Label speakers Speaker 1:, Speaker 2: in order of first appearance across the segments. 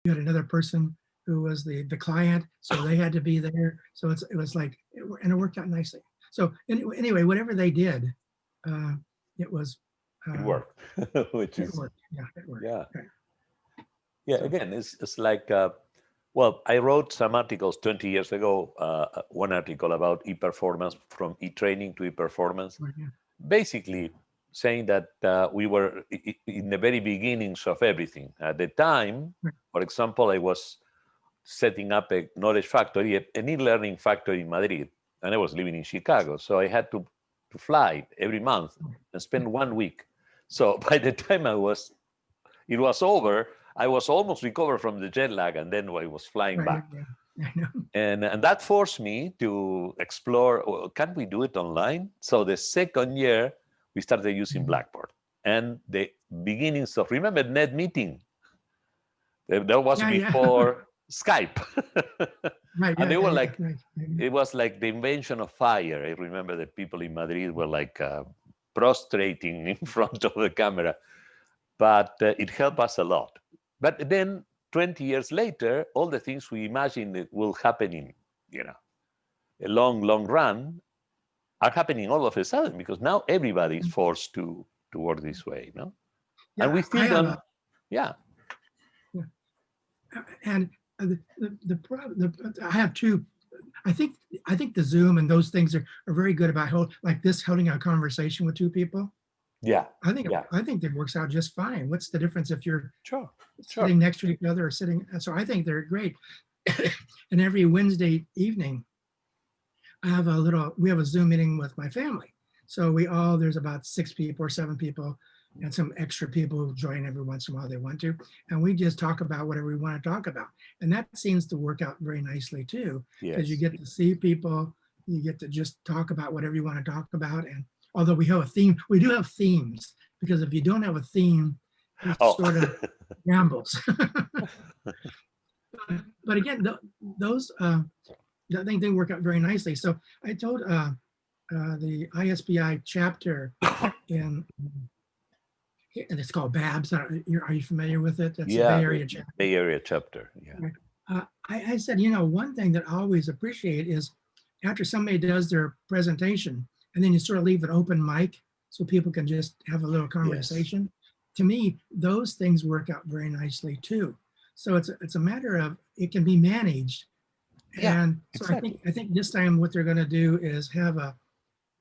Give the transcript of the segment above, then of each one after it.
Speaker 1: you had another person who was the client, so they had to be there. So it was like, and it worked out nicely. So anyway, whatever they did, uh, it was,
Speaker 2: It
Speaker 1: uh,
Speaker 2: worked, which
Speaker 1: it
Speaker 2: is,
Speaker 1: worked. Yeah, it worked.
Speaker 2: yeah.
Speaker 1: Right.
Speaker 2: Yeah,
Speaker 1: So
Speaker 2: again, it's like, well, I wrote some articles 20 years ago, one article about e-performance, from e-training to e-performance,
Speaker 1: right, yeah,
Speaker 2: basically saying that we were in the very beginnings of everything. At the time,
Speaker 1: right,
Speaker 2: for example, I was setting up a knowledge factory, an e-learning factory in Madrid, and I was living in Chicago. So I had to fly every month and spend 1 week. So by the time it was over, I was almost recovered from the jet lag, and then I was flying
Speaker 1: right,
Speaker 2: back.
Speaker 1: yeah, yeah. I know.
Speaker 2: And that forced me to explore, well, can we do it online? So the second year, we started using
Speaker 1: Mhm.
Speaker 2: Blackboard. And the beginnings of, remember Net Meeting? That was
Speaker 1: Yeah, yeah.
Speaker 2: before Skype.
Speaker 1: Right,
Speaker 2: And
Speaker 1: yeah,
Speaker 2: they
Speaker 1: yeah,
Speaker 2: were
Speaker 1: yeah,
Speaker 2: like,
Speaker 1: right.
Speaker 2: it was like the invention of fire. I remember that people in Madrid were like prostrating in front of the camera, but it helped us a lot. But then 20 years later, all the things we imagined that will happen in, you know, a long, long run are happening all of a sudden, because now everybody is forced to work this way, no? And
Speaker 1: Yeah,
Speaker 2: we
Speaker 1: I
Speaker 2: still
Speaker 1: have
Speaker 2: don't,
Speaker 1: a,
Speaker 2: yeah,
Speaker 1: yeah, and the problem, I have two. I think I think the Zoom and those things are very good about like this, holding a conversation with two people.
Speaker 2: yeah, yeah,
Speaker 1: I think that works out just fine. What's the difference if you're
Speaker 2: sure, sure.
Speaker 1: sitting next to each other or sitting? So I think they're great. And every Wednesday evening, we have a Zoom meeting with my family. So there's about 6 people or 7 people, and some extra people who join every once in a while they want to. And we just talk about whatever we want to talk about. And that seems to work out very nicely too, because you
Speaker 2: Yes.
Speaker 1: get to see people, you get to just talk about whatever you want to talk about. And although we have a theme, we do have themes, because if you don't have a theme, it
Speaker 2: Oh,
Speaker 1: sort of gambles. But again, those, I think they work out very nicely. So I told the ISBI chapter in, and it's called BABS. Are you familiar with it? That's the Bay
Speaker 2: yeah, the
Speaker 1: Area chapter.
Speaker 2: Bay Area chapter. Yeah.
Speaker 1: Right. I said, one thing that I always appreciate is after somebody does their presentation, and then you sort of leave an open mic so people can just have a little
Speaker 2: Yes.
Speaker 1: conversation. To me, those things work out very nicely too. So it's a matter of, it can be managed.
Speaker 2: Yeah,
Speaker 1: And so
Speaker 2: exactly.
Speaker 1: I think this time what they're going to do is have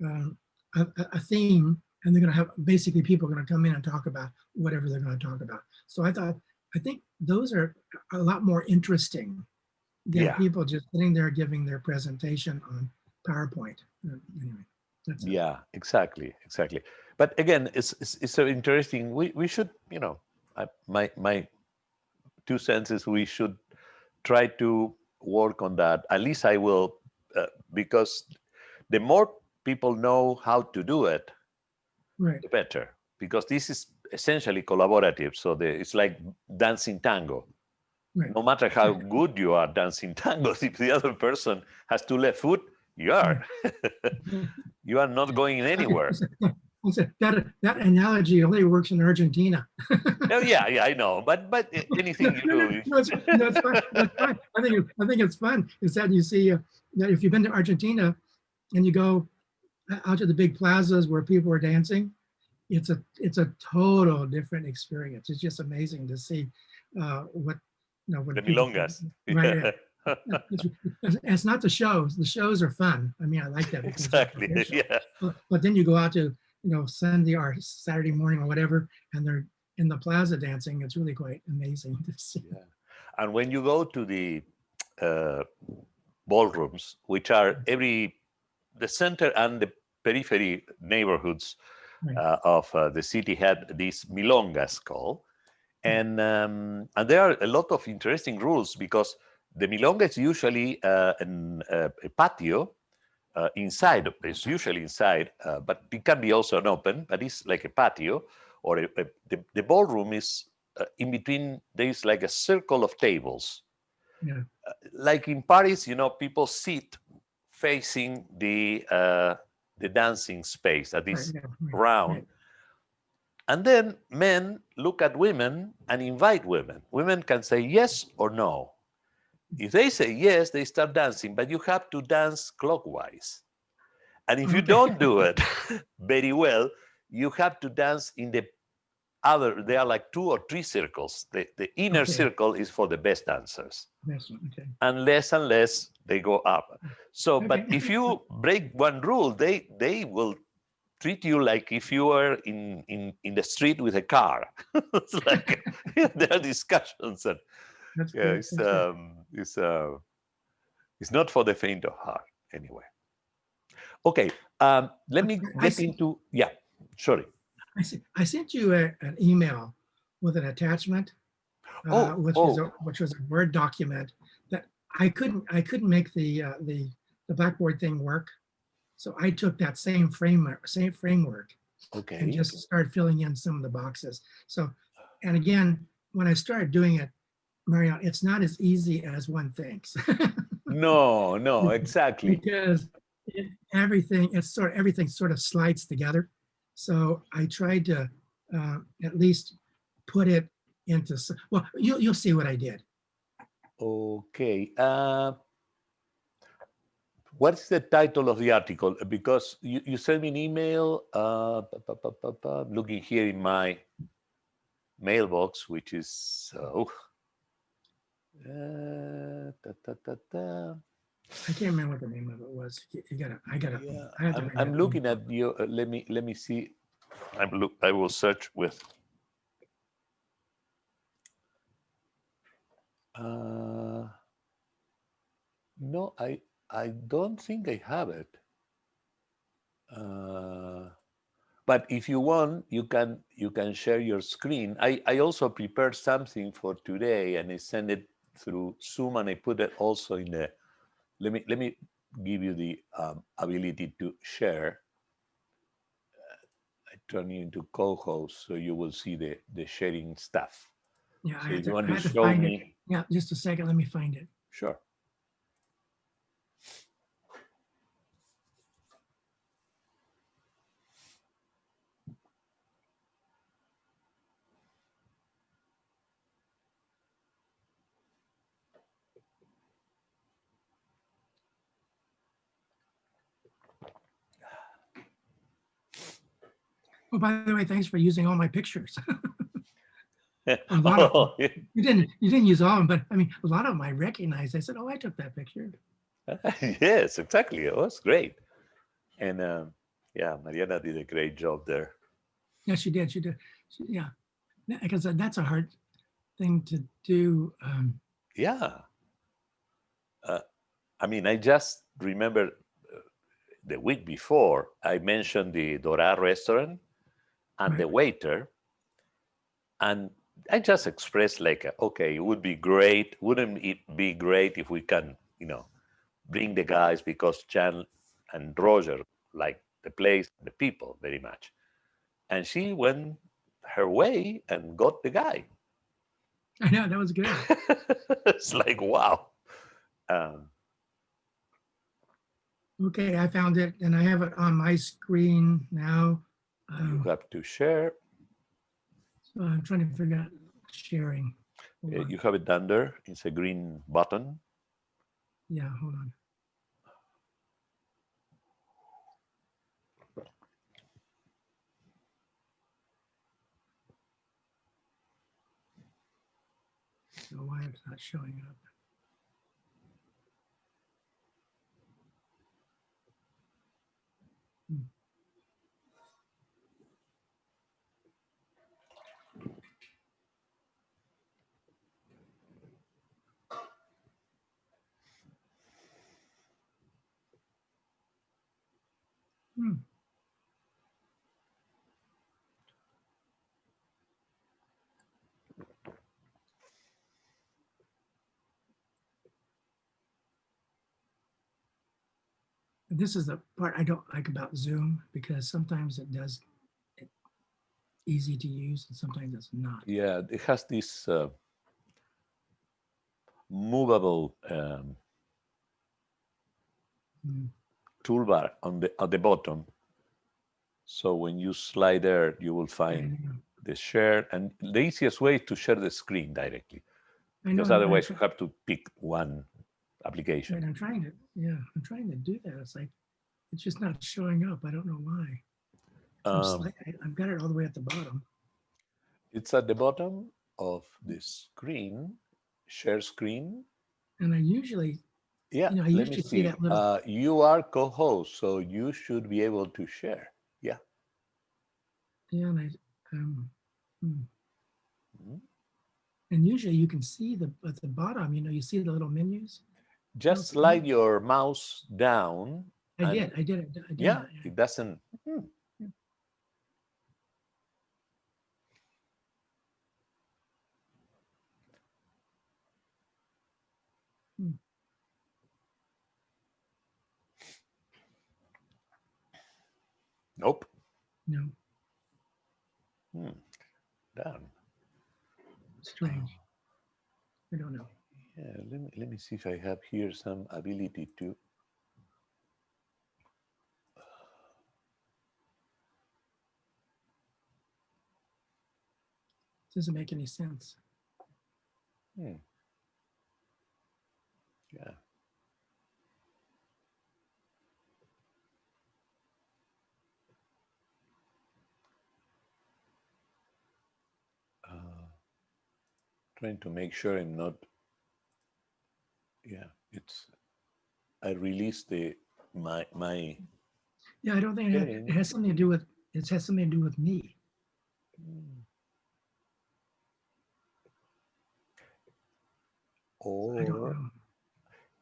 Speaker 1: um, a theme, and they're going to have basically people are going to come in and talk about whatever they're going to talk about. So I think those are a lot more interesting than
Speaker 2: Yeah,
Speaker 1: people just sitting there giving their presentation on PowerPoint. Anyway, that's it.
Speaker 2: yeah, exactly, exactly. But again, it's so interesting. We should, my 2 cents is we should try to work on that. At least I will, because the more people know how to do it,
Speaker 1: Right,
Speaker 2: the better. Because this is essentially collaborative. So it's like dancing tango.
Speaker 1: right,
Speaker 2: No matter how
Speaker 1: right.
Speaker 2: good you are dancing tango, if the other person has 2 left foot, you are you are not going anywhere.
Speaker 1: That analogy only works in Argentina.
Speaker 2: Oh yeah, yeah, I know. But anything you
Speaker 1: No,
Speaker 2: do,
Speaker 1: no, it's fine. No, it's fine. I think it's fun. Is that you see that if you've been to Argentina and you go out to the big plazas where people are dancing, it's a total different experience. It's just amazing to see what when
Speaker 2: the
Speaker 1: people
Speaker 2: milongas.
Speaker 1: right.
Speaker 2: Yeah,
Speaker 1: It's not the shows. The shows are fun. I mean, I like that because they're
Speaker 2: exactly.
Speaker 1: artificial.
Speaker 2: Yeah,
Speaker 1: But then you go out to Sunday or Saturday morning or whatever, and they're in the plaza dancing. It's really quite amazing to see.
Speaker 2: yeah. And when you go to the uh, ballrooms, which are the center and the periphery neighborhoods
Speaker 1: Right.
Speaker 2: of the city had these milongas called, and there are a lot of interesting rules because the milonga is usually a patio inside. It's usually inside, but it can be also an open. But it's like a patio, or the ballroom is in between. There is like a circle of tables,
Speaker 1: Yeah.
Speaker 2: like in Paris. People sit facing the dancing space that
Speaker 1: Right.
Speaker 2: is
Speaker 1: Yeah. Right.
Speaker 2: round,
Speaker 1: Right.
Speaker 2: And then men look at women and invite women. Women can say yes or no. If they say yes, they start dancing, but you have to dance clockwise. And if you
Speaker 1: Okay.
Speaker 2: don't do it very well, you have to dance in the other, there are like 2 or 3 circles. The inner
Speaker 1: Okay.
Speaker 2: circle is for the best dancers.
Speaker 1: That's okay.
Speaker 2: And less they go up. So, but
Speaker 1: Okay.
Speaker 2: if you break one rule, they will treat you like if you were in the street with a car. It's like there are discussions and
Speaker 1: That's
Speaker 2: yeah,
Speaker 1: good. That's good.
Speaker 2: it's not for the faint of heart anyway. Okay, let me
Speaker 1: I
Speaker 2: get
Speaker 1: see.
Speaker 2: into, yeah, sorry.
Speaker 1: I sent you an email with an attachment,
Speaker 2: Oh,
Speaker 1: which was a Word document that I couldn't make the Blackboard thing work. So I took that same framework and
Speaker 2: okay.
Speaker 1: just started filling in some of the boxes. So, and again, when I started doing it, Mariano, it's not as easy as one thinks.
Speaker 2: No, exactly.
Speaker 1: Because everything sort of slides together. So I tried to at least put it into, well, you'll see what I did.
Speaker 2: Okay. What's the title of the article? Because you sent me an email. Looking here in my mailbox, which is
Speaker 1: I can't remember what the name of it was.
Speaker 2: yeah,
Speaker 1: I have to bring
Speaker 2: I'm
Speaker 1: that
Speaker 2: looking
Speaker 1: email.
Speaker 2: at you. Let me see. I will search with. No, I don't think I have it. But if you want, you can share your screen. I also prepared something for today, and I send it through Zoom, and I put it also in the. Let me give you the ability to share. I turn you into co-host, so you will see the sharing stuff.
Speaker 1: Yeah,
Speaker 2: So if you want
Speaker 1: I
Speaker 2: to
Speaker 1: had to
Speaker 2: show
Speaker 1: find it.
Speaker 2: me,
Speaker 1: Yeah, just a second. Let me find it.
Speaker 2: sure.
Speaker 1: Oh, by the way, thanks for using all my pictures. A lot of
Speaker 2: Oh,
Speaker 1: you didn't use all of them, but I mean, a lot of them I recognized. I said, "Oh, I took that picture."
Speaker 2: yes, exactly. It was great, and yeah, Mariana did a great job there.
Speaker 1: Yeah, she did. She did. Yeah, because that's a hard thing to do.
Speaker 2: Yeah, I mean, I just remember the week before I mentioned the Dora restaurant and
Speaker 1: Right.
Speaker 2: the waiter, and I just expressed like, okay, it would be great. Wouldn't it be great if we can, bring the guys because Chan and Roger like the place, the people very much. And she went her way and got the guy.
Speaker 1: I know that was good.
Speaker 2: It's like, wow. Um,
Speaker 1: Okay, I found it, and I have it on my screen now.
Speaker 2: you have to share.
Speaker 1: So I'm trying to figure out sharing. Hold on.
Speaker 2: You have it down there. It's a green button.
Speaker 1: Yeah, hold on. So why it's not showing up? Hmm. Hmm. This is the part I don't like about Zoom because sometimes it does it easy to use and sometimes it's not.
Speaker 2: Yeah, it has this movable
Speaker 1: Hmm.
Speaker 2: toolbar on the at the bottom. So when you slide there, you will
Speaker 1: Yeah,
Speaker 2: find the share, and the easiest way is to share the screen directly,
Speaker 1: I know,
Speaker 2: because otherwise you have to pick one application.
Speaker 1: right, I'm trying to do that. It's like, it's just not showing up. I don't know why. I've got it all the way at the bottom.
Speaker 2: It's at the bottom of the screen, share screen.
Speaker 1: And I usually,
Speaker 2: Yeah,
Speaker 1: I
Speaker 2: let me
Speaker 1: usually see
Speaker 2: see.
Speaker 1: that little,
Speaker 2: You are co-host, so you should be able to share. Yeah.
Speaker 1: yeah, and hmm.
Speaker 2: Mhm.
Speaker 1: And usually you can see at the bottom, you see the little menus.
Speaker 2: Just slide your mouse down.
Speaker 1: I
Speaker 2: and
Speaker 1: did
Speaker 2: Yeah,
Speaker 1: that. Yeah.
Speaker 2: it doesn't.
Speaker 1: Hmm.
Speaker 2: Nope.
Speaker 1: No,
Speaker 2: Done.
Speaker 1: strange. I don't know.
Speaker 2: Yeah, let me see if I have here some ability to.
Speaker 1: Doesn't make any sense.
Speaker 2: Hmm. Yeah. Trying to make sure I'm not. Yeah, it's. I released my.
Speaker 1: Yeah, I don't think it has something to do with, me. I don't
Speaker 2: Or
Speaker 1: know.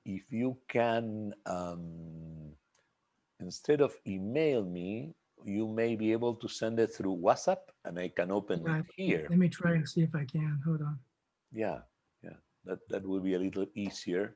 Speaker 2: if you can, instead of email me, you may be able to send it through WhatsApp, and I can open it here.
Speaker 1: Let me try and see if I can. Hold on.
Speaker 2: Yeah, that will be a little easier.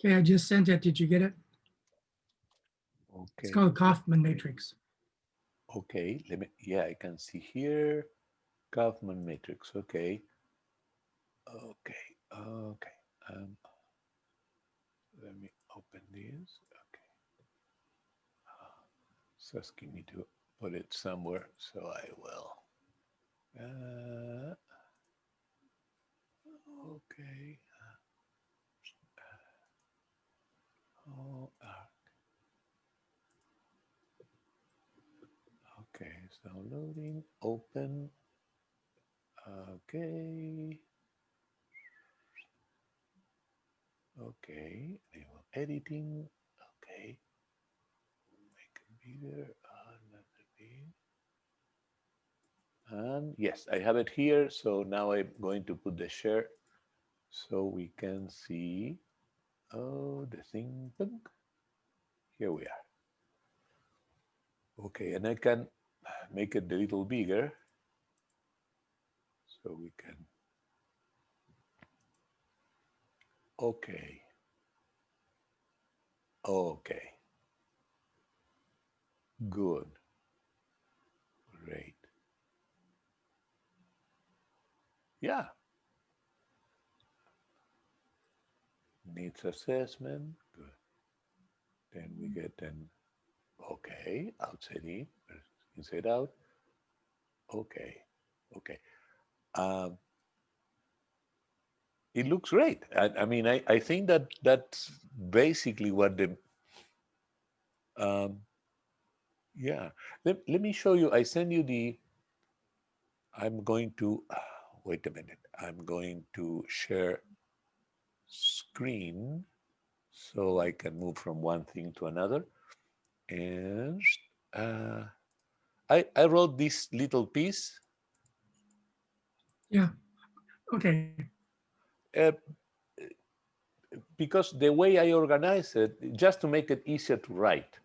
Speaker 1: Okay, I just sent it. Did you get it? It's
Speaker 2: Okay.
Speaker 1: called Kaufman matrix.
Speaker 2: Okay. Yeah, I can see here. Kaufman matrix. Okay. Okay. Okay. Let me open this. Okay. It's asking me to put it somewhere, so I will. Okay. Oh, okay. It's downloading. Open. Okay. Okay. Enable editing. Okay. Make it bigger. Not that big. And yes, I have it here. So now I'm going to put the share so we can see. Oh, the thing. Here we are. Okay, and I can make it a little bigger so we can. Okay. Okay. Good. Great. Yeah. Needs assessment. Good. Then we get an okay, outside in, inside out. Okay. Okay. Um, it looks great. I mean, I think that that's basically what the um, yeah. Let me show you. I send you the. I'm going to wait a minute. I'm going to share screen so I can move from one thing to another. And uh, I wrote this little piece
Speaker 1: Yeah. Okay.
Speaker 2: uh, because the way I organize it, just to make it easier to write.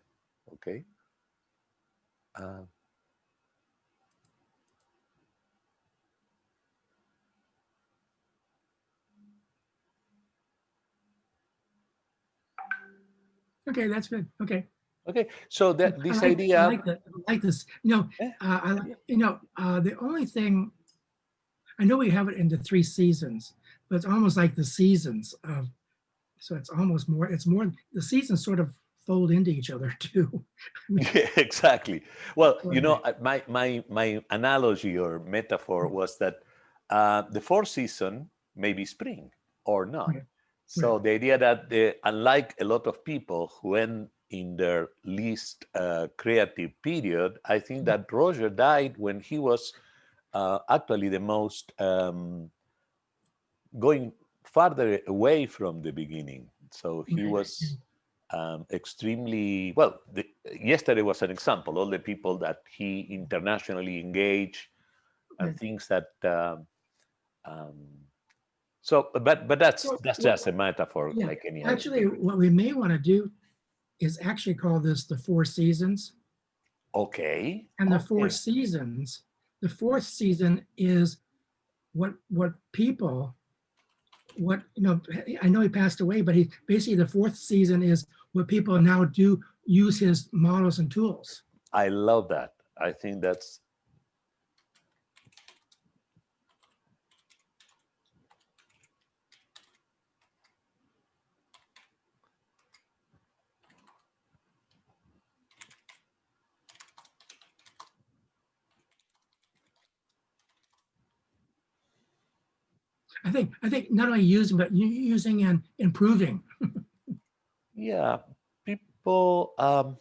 Speaker 2: Okay. Uh,
Speaker 1: Okay, that's good. Okay.
Speaker 2: okay. So that
Speaker 1: I
Speaker 2: this
Speaker 1: like I
Speaker 2: idea.
Speaker 1: like that. I like this.
Speaker 2: Eh, yeah.
Speaker 1: The only thing I know we have it into 3 seasons, but it's almost like the seasons of. So it's almost more. It's more. The seasons sort of fold into each other too. I mean,
Speaker 2: Yeah, exactly. Well,
Speaker 1: so
Speaker 2: you know,
Speaker 1: anyway,
Speaker 2: my analogy or metaphor was that the fourth season may be spring or not.
Speaker 1: right, right,
Speaker 2: So the idea that unlike a lot of people who end in their least creative period, I think that Roger died when he was actually the most going farther away from the beginning. So he
Speaker 1: right,
Speaker 2: was extremely well. Yesterday was an example. All the people that he internationally engaged and
Speaker 1: right.
Speaker 2: things that. Um, so, but
Speaker 1: So,
Speaker 2: that's
Speaker 1: what,
Speaker 2: just a metaphor,
Speaker 1: yeah,
Speaker 2: like any other
Speaker 1: actually,
Speaker 2: thing.
Speaker 1: what we may want to do is actually call this the 4 seasons.
Speaker 2: Okay,
Speaker 1: And the four
Speaker 2: okay,
Speaker 1: seasons, the fourth season is what people, I know he passed away, but he basically the fourth season is what people now do use his models and tools.
Speaker 2: I love that. I think that's
Speaker 1: I think not only using but using and improving.
Speaker 2: yeah. People. Um,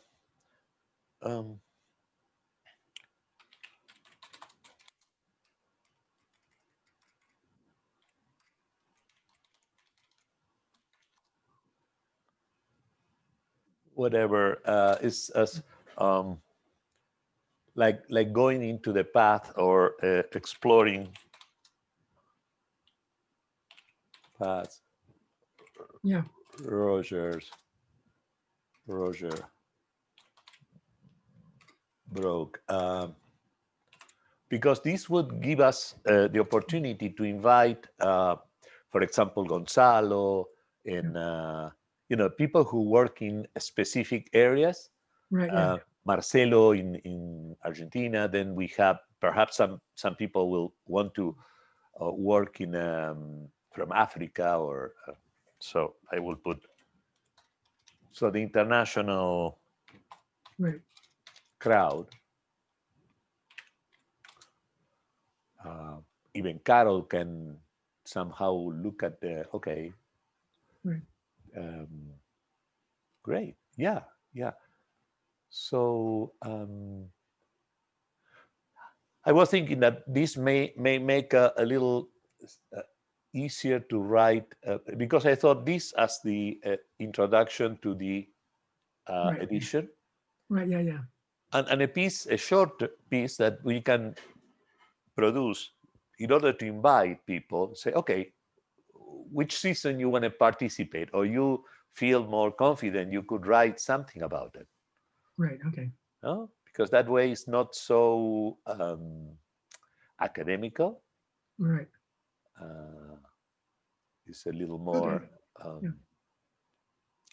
Speaker 2: Whatever is as um, like going into the path or exploring paths.
Speaker 1: Yeah,
Speaker 2: Rogers Roger broke because this would give us the opportunity to invite, for example, Gonzalo and people who work in specific areas.
Speaker 1: right. Yeah,
Speaker 2: Marcelo in Argentina. Then we have perhaps some people will want to work in from Africa or so I will put so the international
Speaker 1: right.
Speaker 2: crowd. Uh, Even Carol can somehow look at the okay,
Speaker 1: Right.
Speaker 2: um, great, yeah, yeah. So I was thinking that this may make a little uh, easier to write because I thought this as the introduction to the
Speaker 1: Right.
Speaker 2: edition
Speaker 1: Right. Yeah. Yeah.
Speaker 2: and a short piece that we can produce in order to invite people. Say, okay, which season you want to participate, or you feel more confident, you could write something about it.
Speaker 1: Right. Okay.
Speaker 2: No? Because that way it's not so academical.
Speaker 1: Right.
Speaker 2: Uh, it's a little
Speaker 1: Okay.
Speaker 2: more
Speaker 1: Yeah.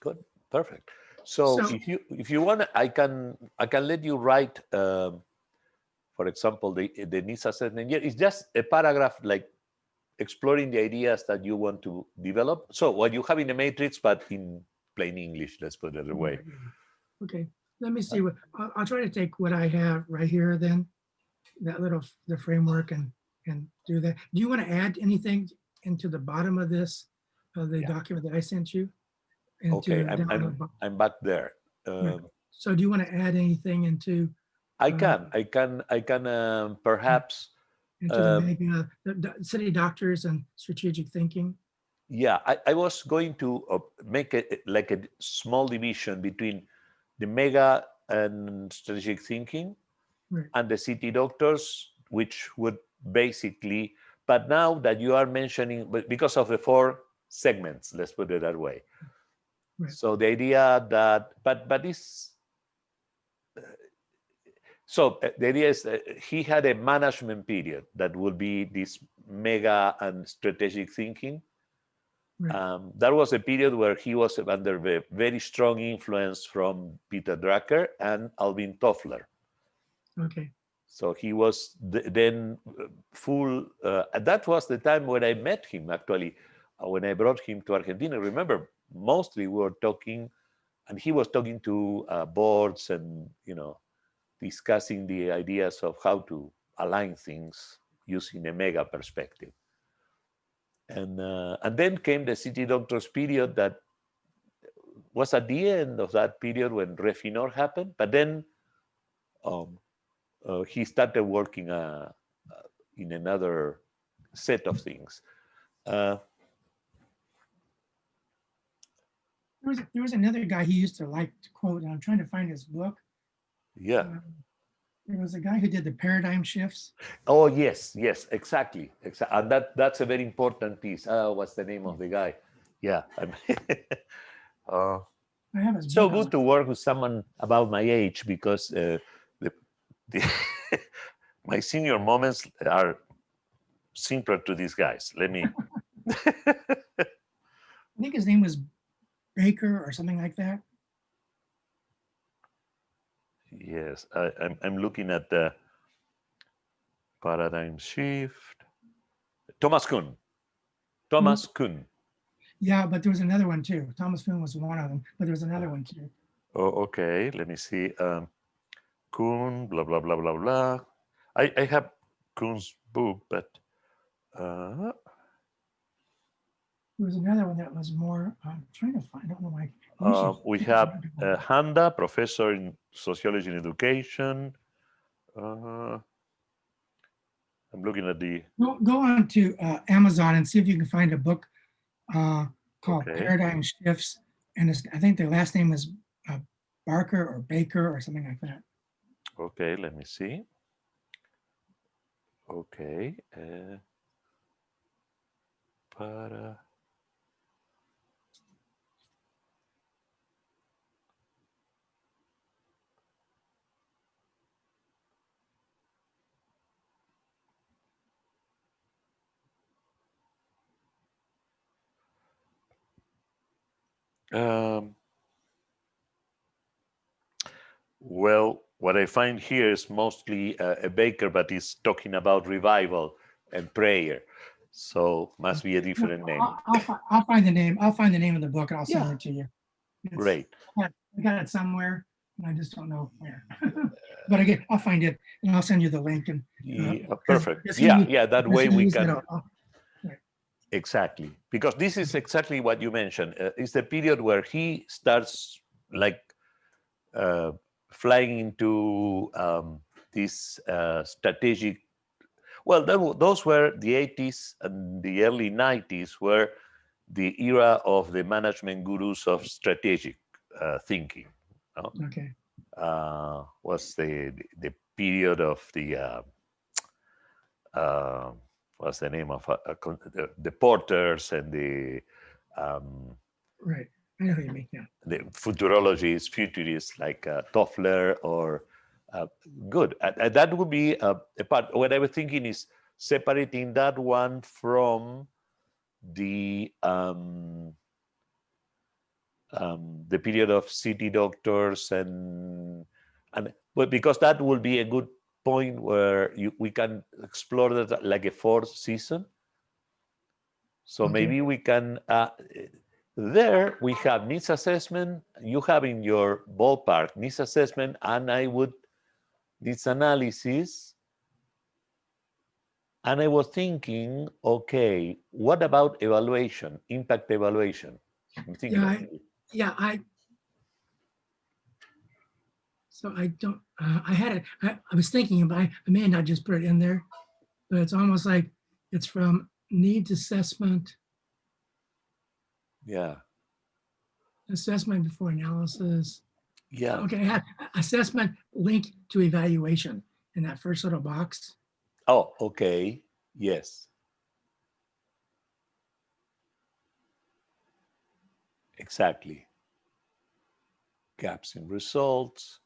Speaker 2: good, perfect. So
Speaker 1: So
Speaker 2: if you want, I can let you write. For example, the needs assessment. Yeah, it's just a paragraph, like exploring the ideas that you want to develop. So what you have in the matrix, but in plain English, let's put it away.
Speaker 1: Okay, let me see what, I'll try to take what I have right here then, that little, the framework and do that. Do you want to add anything into the bottom of this, the
Speaker 2: Yeah.
Speaker 1: document that I sent you?
Speaker 2: Okay,
Speaker 1: Into down the
Speaker 2: I'm back there.
Speaker 1: Right. So do you want to add anything into
Speaker 2: I can perhaps.
Speaker 1: into the mega, the city doctors and strategic thinking?
Speaker 2: Yeah, I was going to make it like a small division between the mega and strategic thinking
Speaker 1: Right.
Speaker 2: and the city doctors, which would basically, but now that you are mentioning, but because of the 4 segments, let's put it that way.
Speaker 1: Right.
Speaker 2: So the idea that, but this, so the idea is that he had a management period that will be this mega and strategic thinking.
Speaker 1: Right.
Speaker 2: That was a period where he was under very strong influence from Peter Drucker and Alvin Toffler.
Speaker 1: Okay.
Speaker 2: So he was then full. That was the time when I met him, actually, when I brought him to Argentina. Remember, mostly we were talking, and he was talking to boards and, discussing the ideas of how to align things using a mega perspective. And then came the city doctors period that was at the end of that period when Refinor happened. But then he started working in another set of things.
Speaker 1: There was another guy he used to like to quote, and I'm trying to find his book.
Speaker 2: Yeah.
Speaker 1: There was a guy who did the paradigm shifts.
Speaker 2: Oh, yes, exactly. And that's a very important piece. What's the name of the guy? Yeah.
Speaker 1: I have his
Speaker 2: So
Speaker 1: book.
Speaker 2: good to work with someone about my age, because my senior moments are simpler to these guys. Let me.
Speaker 1: I think his name was Baker or something like that.
Speaker 2: Yes, I'm looking at the paradigm shift. Thomas Kuhn. Thomas Kuhn.
Speaker 1: Yeah, but there was another one too. Thomas Kuhn was one of them, but there was another one too.
Speaker 2: Oh, okay. Let me see. Kuhn, blah, blah, blah, blah, blah. I have Kuhn's book, but
Speaker 1: There was another one that was more, I'm trying to find, I don't know why.
Speaker 2: we have Handa, professor in sociology and education. I'm looking at the.
Speaker 1: Go on to Amazon and see if you can find a book called Paradigm Shifts. And I think the last name is Barker or Baker or something like that.
Speaker 2: Okay, let me see. Okay. Para. Well, what I find here is mostly a Baker, but he's talking about revival and prayer. So must be a different name.
Speaker 1: I'll find the name. I'll find the name of the book and I'll send it to you.
Speaker 2: Great.
Speaker 1: I got it somewhere, and I just don't know where. But again, I'll find it and I'll send you the link. And
Speaker 2: perfect. Yeah. That way we can. Exactly, because this is exactly what you mentioned. It's the period where he starts like flying into this strategic. Well, those were the 80s and the early 90s, were the era of the management gurus of strategic thinking. No?
Speaker 1: Okay.
Speaker 2: Was the period of the what's the name of the Porters and the
Speaker 1: right. I know who you mean. Yeah.
Speaker 2: The futurologists, futurists like Toffler or good. That would be a part. What I was thinking is separating that one from the period of city doctors but because that will be a good point where we can explore that like a 4th season. So
Speaker 1: Okay.
Speaker 2: maybe we can, there we have needs assessment, you have in your ballpark needs assessment, and I would, needs analysis. And I was thinking, okay, what about evaluation, impact evaluation? I'm thinking
Speaker 1: Yeah,
Speaker 2: about
Speaker 1: so I don't, I had it, I was thinking, but I may not just put it in there, but it's almost like it's from needs assessment,
Speaker 2: yeah,
Speaker 1: assessment before analysis.
Speaker 2: yeah.
Speaker 1: Okay, I had assessment link to evaluation in that first little box.
Speaker 2: Oh, okay, yes, exactly. Gaps in results.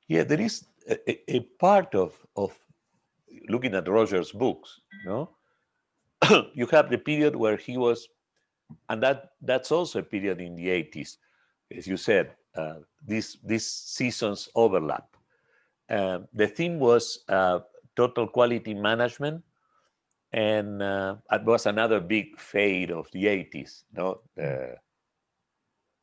Speaker 2: Yeah, there is a part of looking at Roger's books, no? You have the period where he was, and that's also a period in the 80s, as you said, these seasons overlap. The theme was total quality management, and it was another big fade of the 80s, no?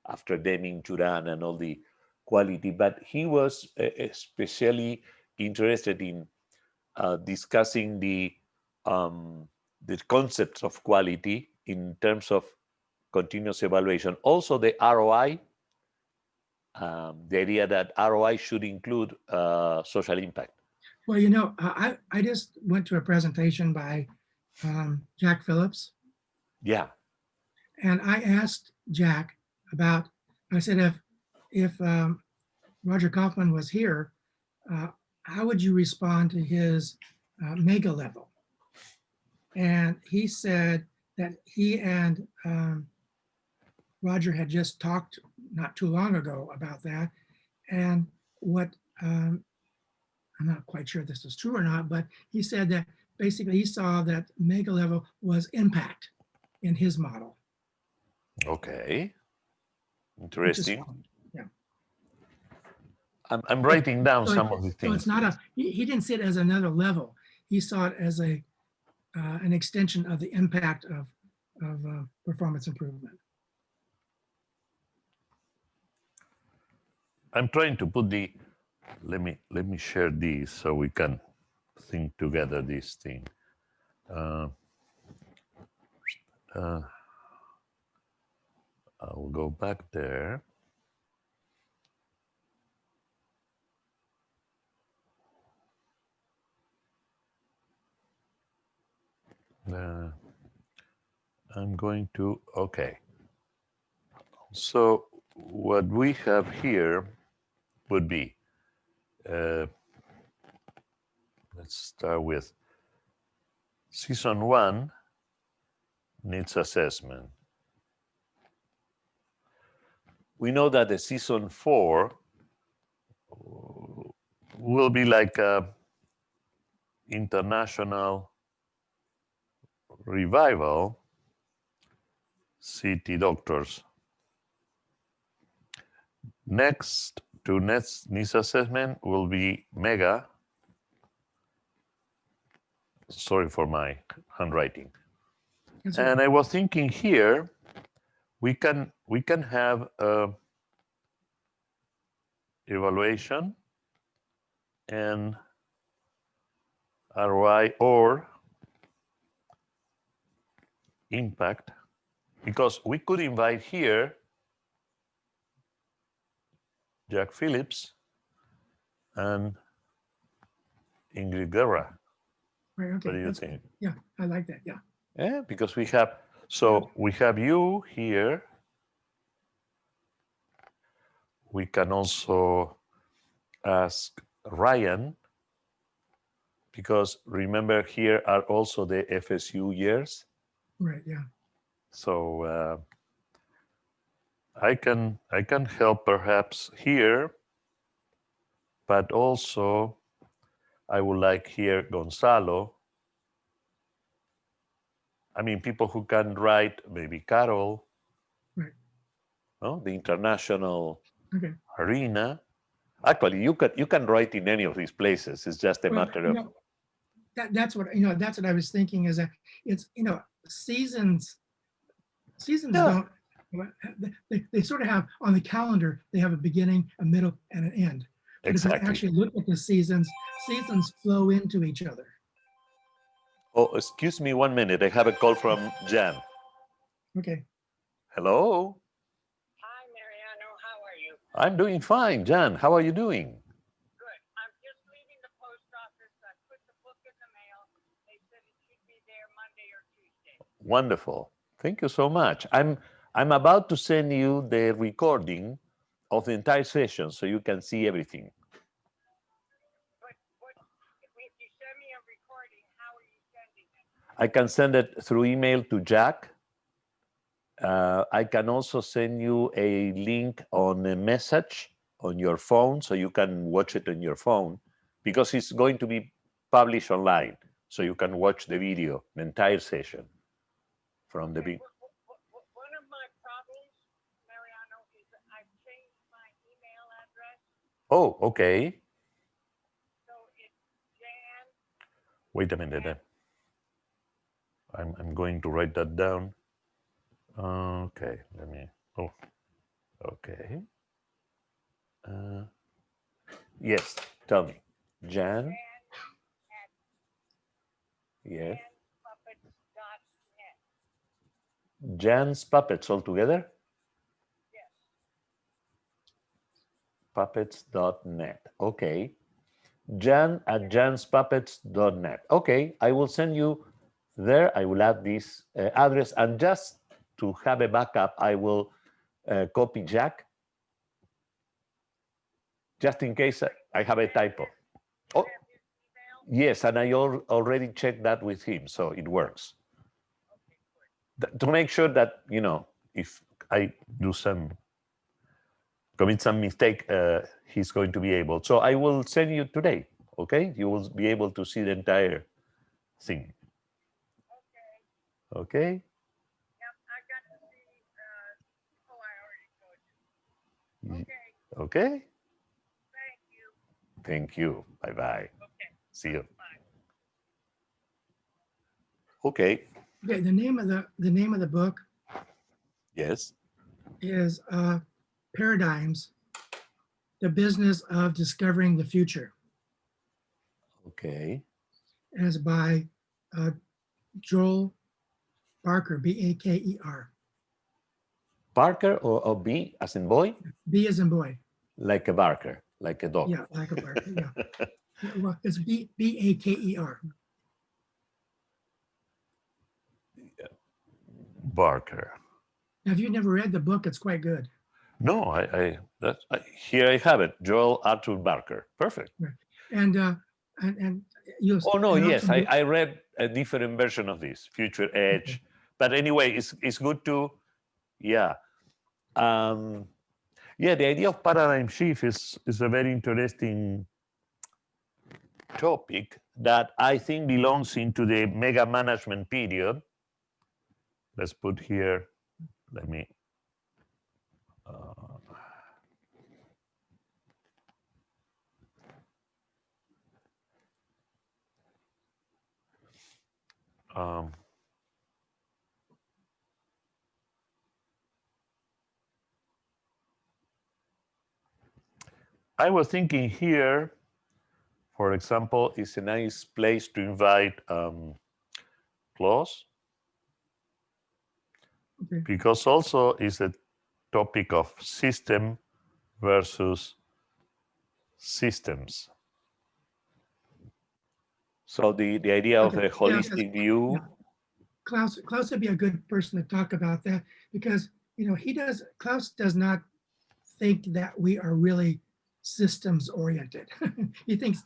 Speaker 2: After Deming, Turan, and all the quality. But he was especially interested in discussing the concepts of quality in terms of continuous evaluation. Also, the ROI, the idea that ROI should include social impact.
Speaker 1: Well, I just went to a presentation by Jack Phillips,
Speaker 2: Yeah.
Speaker 1: and I asked Jack about, I said, if Roger Kaufman was here, how would you respond to his mega level? And he said that he and Roger had just talked not too long ago about that. And what I'm not quite sure if this is true or not, but he said that basically he saw that mega level was impact in his model.
Speaker 2: Okay.
Speaker 1: Which is
Speaker 2: Interesting.
Speaker 1: fine. Yeah.
Speaker 2: I'm writing down
Speaker 1: So,
Speaker 2: some of the
Speaker 1: so
Speaker 2: things.
Speaker 1: it's not he didn't see it as another level. He saw it as an extension of the impact of performance improvement.
Speaker 2: I'm trying to put the, let me share these so we can think together this thing. I'll go back there. I'm going to, okay. So what we have here would be, let's start with season 1 needs assessment. We know that the season 4 will be like a international revival, city doctors. Next to needs assessment will be mega. Sorry for my handwriting. And I was thinking here, we can have evaluation and ROI or impact, because we could invite here Jack Phillips and Ingrid Guerra.
Speaker 1: Right. Okay.
Speaker 2: What do you think?
Speaker 1: Yeah, I like that. Yeah.
Speaker 2: Yeah, because we have, so we have you here. We can also ask Ryan, because remember here are also the FSU years.
Speaker 1: Right. Yeah.
Speaker 2: So I can help perhaps here, but also I would like here Gonzalo. I mean, people who can write, maybe Carol,
Speaker 1: Right.
Speaker 2: no? The international
Speaker 1: Okay.
Speaker 2: arena. Actually, you can write in any of these places. It's just a
Speaker 1: Well,
Speaker 2: matter of
Speaker 1: that's what that's what I was thinking, is that it's seasons
Speaker 2: yeah,
Speaker 1: don't, they sort of have on the calendar, they have a beginning, a middle, and an end. But if you
Speaker 2: exactly.
Speaker 1: actually look at the seasons flow into each other.
Speaker 2: Oh, excuse me 1 minute. I have a call from Jan.
Speaker 1: Okay.
Speaker 2: Hello.
Speaker 3: Hi, Mariano. How are you?
Speaker 2: I'm doing fine, Jan. How are you doing?
Speaker 3: Good. I'm just leaving the post office. I put the book in the mail. They said it should be there Monday or Tuesday.
Speaker 2: Wonderful. Thank you so much. I'm about to send you the recording of the entire session so you can see everything.
Speaker 3: But if you send me a recording, how are you sending it?
Speaker 2: I can send it through email to Jack. I can also send you a link on a message on your phone so you can watch it on your phone, because it's going to be published online. So you can watch the video, the entire session from the beginning.
Speaker 3: One of my problems, Mariano, is that I've changed my email address.
Speaker 2: Oh, okay.
Speaker 3: So it's Jan.
Speaker 2: Wait a minute. I'm going to write that down. Okay, let me. Oh, okay. Yes, tell me. Jan?
Speaker 3: Jan at
Speaker 2: Yes.
Speaker 3: janpuppets.net.
Speaker 2: Jan's Puppets all together?
Speaker 3: Yes.
Speaker 2: Puppets.net. Okay. Jan at janspuppets.net. Okay, I will send you there. I will add this address, and just to have a backup, I will copy Jack, just in case I have a typo. Oh,
Speaker 3: Have his email?
Speaker 2: yes, and I already checked that with him, so it works.
Speaker 3: Okay, good.
Speaker 2: To make sure that, if I commit some mistake, he's going to be able. So I will send you today, okay? You will be able to see the entire thing,
Speaker 3: Okay.
Speaker 2: okay?
Speaker 3: Yep, I got to see. Oh, I already told you. Okay.
Speaker 2: Okay?
Speaker 3: Thank you.
Speaker 2: Thank you. Bye-bye.
Speaker 3: Okay.
Speaker 2: See you.
Speaker 3: Bye.
Speaker 2: Okay.
Speaker 1: Okay. The name of the book
Speaker 2: Yes.
Speaker 1: is Paradigms: The Business of Discovering the Future.
Speaker 2: Okay.
Speaker 1: And it's by Joel Barker, Baker.
Speaker 2: Barker or B as in boy?
Speaker 1: B as in boy.
Speaker 2: Like a barker, like a dog.
Speaker 1: Yeah, like a Barker. Yeah. Well, it's Baker.
Speaker 2: Barker.
Speaker 1: Now, if you've never read the book, it's quite good.
Speaker 2: No, here I have it. Joel Arthur Barker. Perfect.
Speaker 1: Right. And you'll.
Speaker 2: Oh no,
Speaker 1: and
Speaker 2: yes,
Speaker 1: also,
Speaker 2: I read a different version of this, Future Edge.
Speaker 1: okay.
Speaker 2: But anyway, it's good to, yeah. Yeah, the idea of paradigm shift is a very interesting topic that I think belongs into the mega management period. Let's put here, let me. Um, I was thinking here, for example, is a nice place to invite Klaus,
Speaker 1: Okay.
Speaker 2: because also is a topic of system versus systems. So the idea of
Speaker 1: Okay.
Speaker 2: a
Speaker 1: Yeah, because
Speaker 2: holistic view.
Speaker 1: Klaus would be a good person to talk about that, because Klaus does not think that we are really systems oriented. he thinks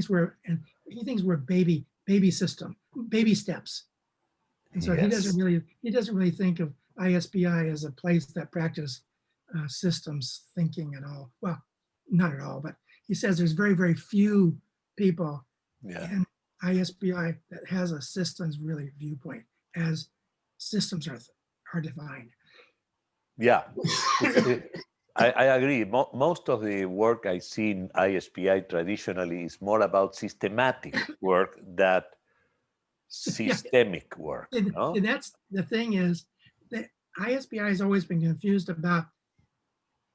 Speaker 1: we're baby steps. And so
Speaker 2: Yes.
Speaker 1: he doesn't really think of ISBI as a place that practice systems thinking at all. Well, not at all, but he says there's very, very few people
Speaker 2: Yeah.
Speaker 1: in ISBI that has a systems really viewpoint as systems are defined.
Speaker 2: Yeah. I agree. Most of the work I see in ISPI traditionally is more about systematic work than
Speaker 1: Yeah,
Speaker 2: systemic work.
Speaker 1: and
Speaker 2: No?
Speaker 1: that's the thing is that ISBI has always been confused about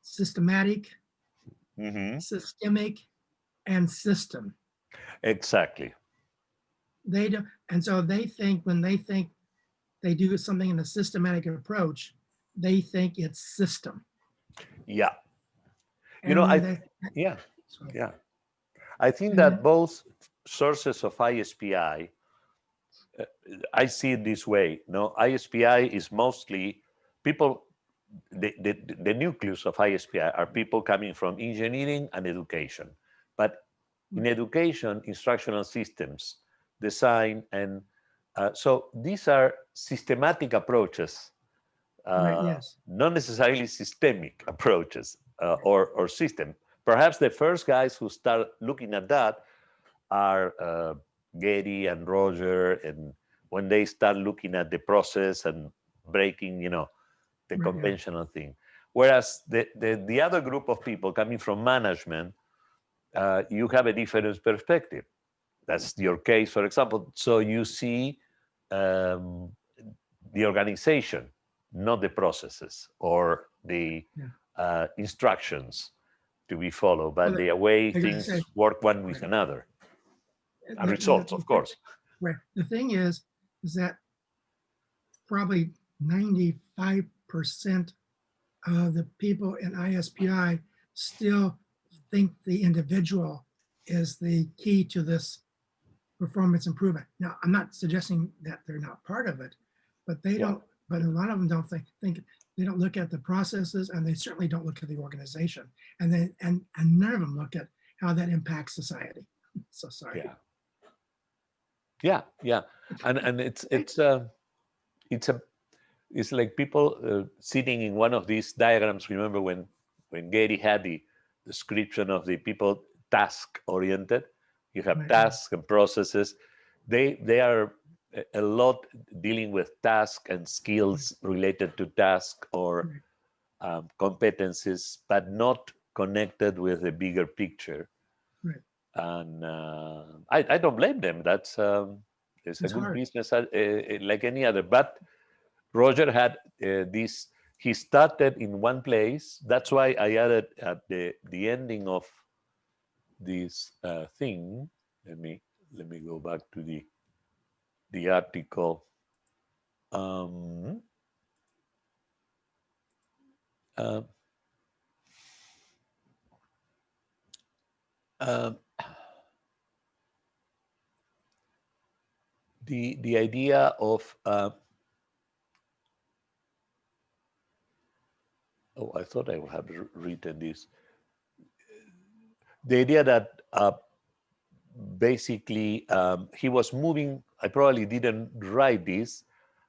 Speaker 1: systematic,
Speaker 2: Hmm.
Speaker 1: systemic, and system.
Speaker 2: Exactly.
Speaker 1: They do, and so they think when they think they do something in a systematic approach, they think it's system.
Speaker 2: Yeah. You
Speaker 1: And
Speaker 2: know,
Speaker 1: when they
Speaker 2: yeah,
Speaker 1: so,
Speaker 2: yeah. I think
Speaker 1: and
Speaker 2: that
Speaker 1: then,
Speaker 2: both sources of ISPI, I see it this way. No, ISPI is mostly people. The nucleus of ISPI are people coming from engineering and education, but in education, instructional systems, design, and so these are systematic approaches,
Speaker 1: right, yes,
Speaker 2: not necessarily systemic approaches or system. Perhaps the first guys who start looking at that are Gary and Roger, and when they start looking at the process and breaking, the
Speaker 1: right, yeah,
Speaker 2: conventional thing. Whereas the other group of people coming from management, you have a different perspective. That's your case, for example. So you see um, the organization, not the processes or the
Speaker 1: yeah.
Speaker 2: instructions to be followed, but
Speaker 1: Well,
Speaker 2: the way
Speaker 1: I gotta
Speaker 2: things
Speaker 1: say,
Speaker 2: work one with
Speaker 1: right,
Speaker 2: another. And
Speaker 1: the,
Speaker 2: results, of course.
Speaker 1: right. The thing is that probably 95% of the people in ISPI still think the individual is the key to this performance improvement. Now, I'm not suggesting that they're not part of it, but they
Speaker 2: Yeah.
Speaker 1: don't, but a lot of them don't think they don't look at the processes, and they certainly don't look at the organization. And then and none of them look at how that impacts society. So sorry.
Speaker 2: Yeah. Yeah. Yeah. And it's a it's like people sitting in one of these diagrams. Remember when Gary had the description of the people task oriented? You have
Speaker 1: Right,
Speaker 2: tasks and processes. They are a lot dealing with task and skills related to task or
Speaker 1: right,
Speaker 2: competencies, but not connected with the bigger picture.
Speaker 1: right.
Speaker 2: And I don't blame them. That's it's a
Speaker 1: It's
Speaker 2: good
Speaker 1: hard.
Speaker 2: business like any other. But Roger had this. He started in one place. That's why I added at the ending of this thing. Let me go back to the article. Um, uh, um, the idea of oh, I thought I would have written this. The idea that basically he was moving. I probably didn't write this.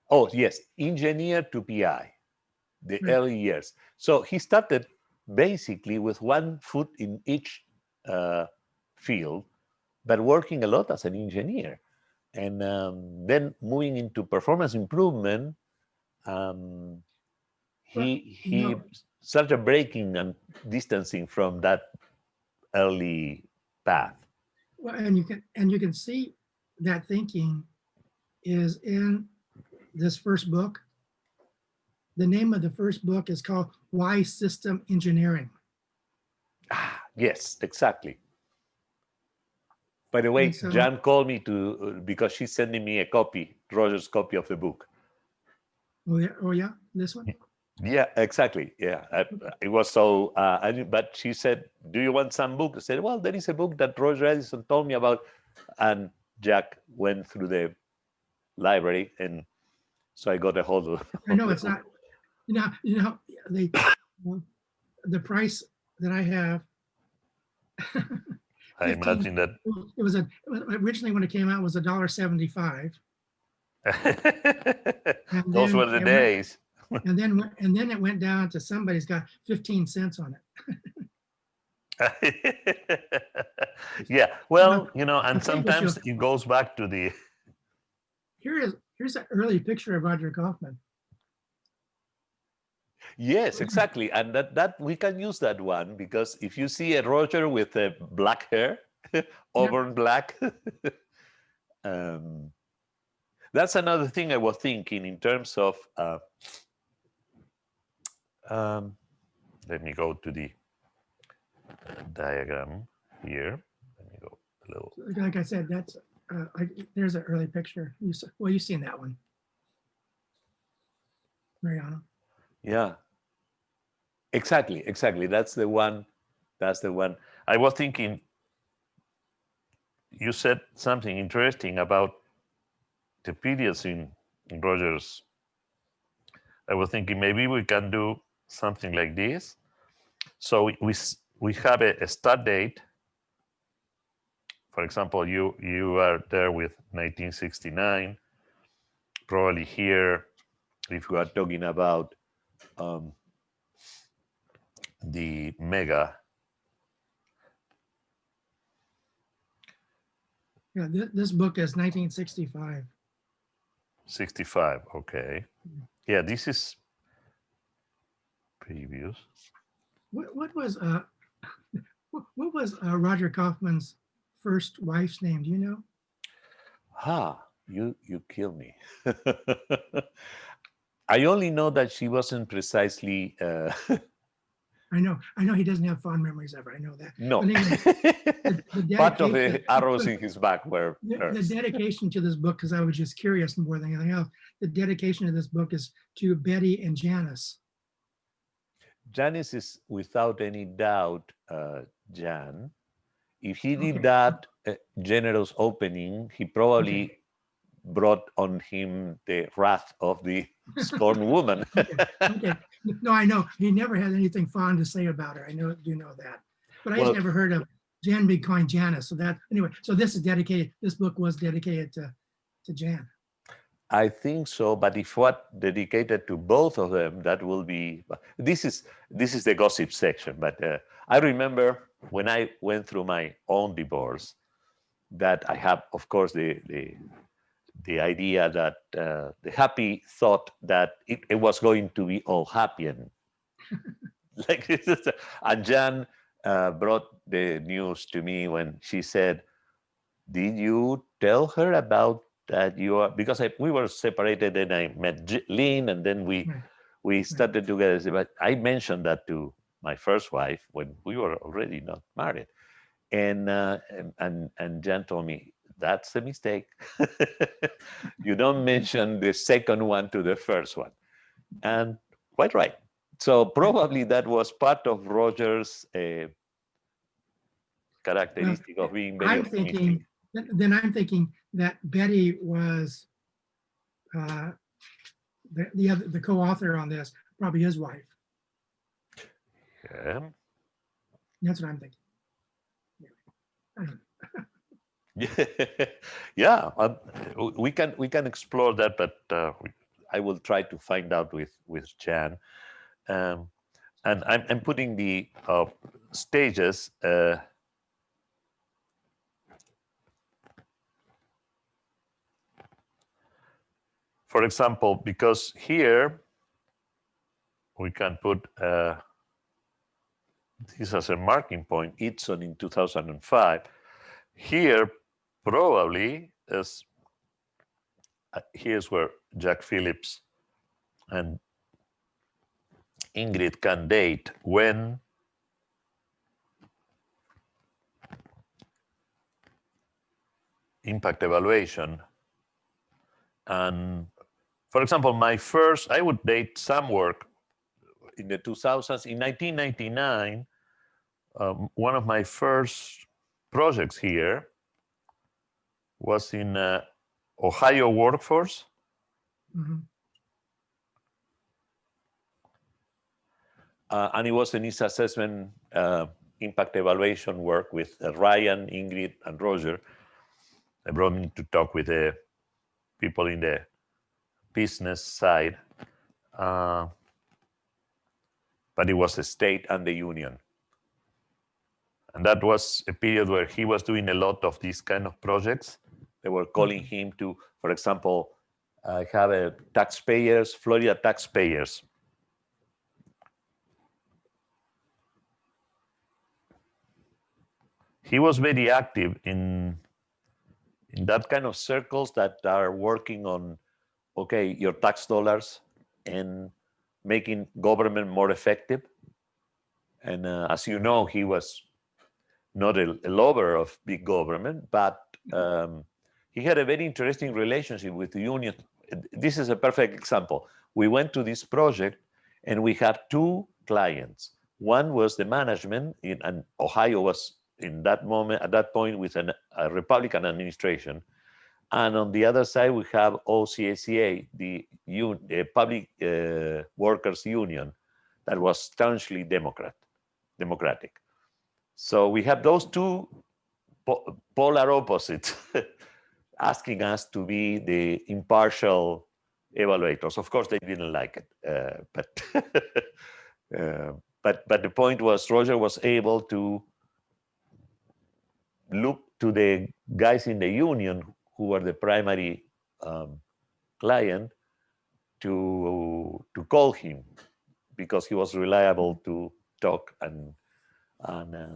Speaker 2: Oh yes, engineer to PI, the
Speaker 1: Right.
Speaker 2: early years. So he started basically with one foot in each field, but working a lot as an engineer, and then moving into performance improvement. Um,
Speaker 1: Well,
Speaker 2: he started breaking and distancing from that early path.
Speaker 1: well, and you can see that thinking is in this first book. The name of the first book is called Why System Engineering.
Speaker 2: Yes, exactly. By the way,
Speaker 1: And so,
Speaker 2: Jan called me to because she's sending me a copy, Roger's copy of the book.
Speaker 1: oh yeah, this one.
Speaker 2: Yeah, exactly. Yeah, it was so. But she said, "Do you want some book?" I said, "Well, there is a book that Roger Edison told me about," and Jack went through the library, and so I got a hold of.
Speaker 1: I know it's not. The the price that I have.
Speaker 2: I
Speaker 1: 15.
Speaker 2: imagine that.
Speaker 1: Originally when it came out was $1.75, and
Speaker 2: Those were
Speaker 1: then
Speaker 2: the
Speaker 1: it went
Speaker 2: days.
Speaker 1: and then it went down to somebody's got 15 cents on it.
Speaker 2: Yeah,
Speaker 1: You know,
Speaker 2: well,
Speaker 1: I'll
Speaker 2: and
Speaker 1: tell you what
Speaker 2: sometimes it goes back to the.
Speaker 1: here's an early picture of Roger Kaufman.
Speaker 2: Yes, exactly. And that we can use that one because if you see a Roger with a black hair, auburn black, um, that's another thing I was thinking in terms of. Um, Let me go to the diagram here. Let me go a little.
Speaker 1: Like I said, that's there's an early picture. Well, you've seen that one, Mariano.
Speaker 2: Yeah, exactly. That's the one. That's the one. I was thinking. You said something interesting about the periods in Rogers. I was thinking maybe we can do something like this. So we have a start date. For example, you are there with 1969. Probably here, if we are talking about um, the mega.
Speaker 1: Yeah, this book is 1965.
Speaker 2: 65, okay. Yeah, this is previous.
Speaker 1: What was what was Roger Kaufman's first wife's name? Do you know?
Speaker 2: You kill me. I only know that she wasn't precisely.
Speaker 1: I know he doesn't have fond memories of her. I know that.
Speaker 2: No.
Speaker 1: But anyway, the
Speaker 2: Part of
Speaker 1: dedication,
Speaker 2: the arrows in his back were
Speaker 1: the
Speaker 2: hers.
Speaker 1: dedication to this book, because I was just curious more than anything else. The dedication of this book is to Betty and Janice.
Speaker 2: Janice is without any doubt Jan. If he did
Speaker 1: Okay.
Speaker 2: that generous opening, he probably brought on him the wrath of the scorned woman.
Speaker 1: Okay. No, I know he never had anything fond to say about her. I do know that, but I just
Speaker 2: Well,
Speaker 1: never heard of Jan being calling Janice. So that anyway. So this is dedicated. This book was dedicated to Jan.
Speaker 2: I think so, but if what dedicated to both of them, that will be. This is the gossip section. But I remember when I went through my own divorce, that I have, of course, the idea that the happy thought that it was going to be all happy and like this. And Jan brought the news to me when she said, "Did you tell her about that you are?" Because we were separated, and I met Lynn, and then we started together. But I mentioned that to my first wife when we were already not married, and Jan told me, "That's a mistake. You don't mention the second one to the first one," and quite right. So probably that was part of Roger's characteristic of being very optimistic.
Speaker 1: I'm thinking that Betty was the co-author on this, probably his wife.
Speaker 2: Yeah.
Speaker 1: That's what I'm thinking. I don't know.
Speaker 2: Yeah, we can explore that, but I will try to find out with Jan, and I'm putting the stages. For example, because here we can put this as a marking point. It's on in 2005. Here probably is. Here's where Jack Phillips and Ingrid can date when impact evaluation. And for example, I would date some work in the 2000s. In 1999, one of my first projects here was in Ohio workforce.
Speaker 1: Mm-hmm.
Speaker 2: And it was a needs assessment impact evaluation work with Ryan, Ingrid, and Roger. They brought me to talk with the people in the business side. But it was the state and the union. And that was a period where he was doing a lot of these kind of projects. They were calling him to, for example, have a Florida taxpayers he was very active in that kind of circles that are working on, okay, your tax dollars and making government more effective. And as you know, he was not a lover of big government, but he had a very interesting relationship with the union. This is a perfect example. We went to this project and we had two clients. One was the management, and Ohio was in that moment, at that point, with a Republican administration. And on the other side, we have OCACA, the Public Workers Union, that was staunchly democratic. So we have those two polar opposites asking us to be the impartial evaluators. Of course, they didn't like it, but the point was Roger was able to look to the guys in the union who were the primary client to call him because he was reliable to talk and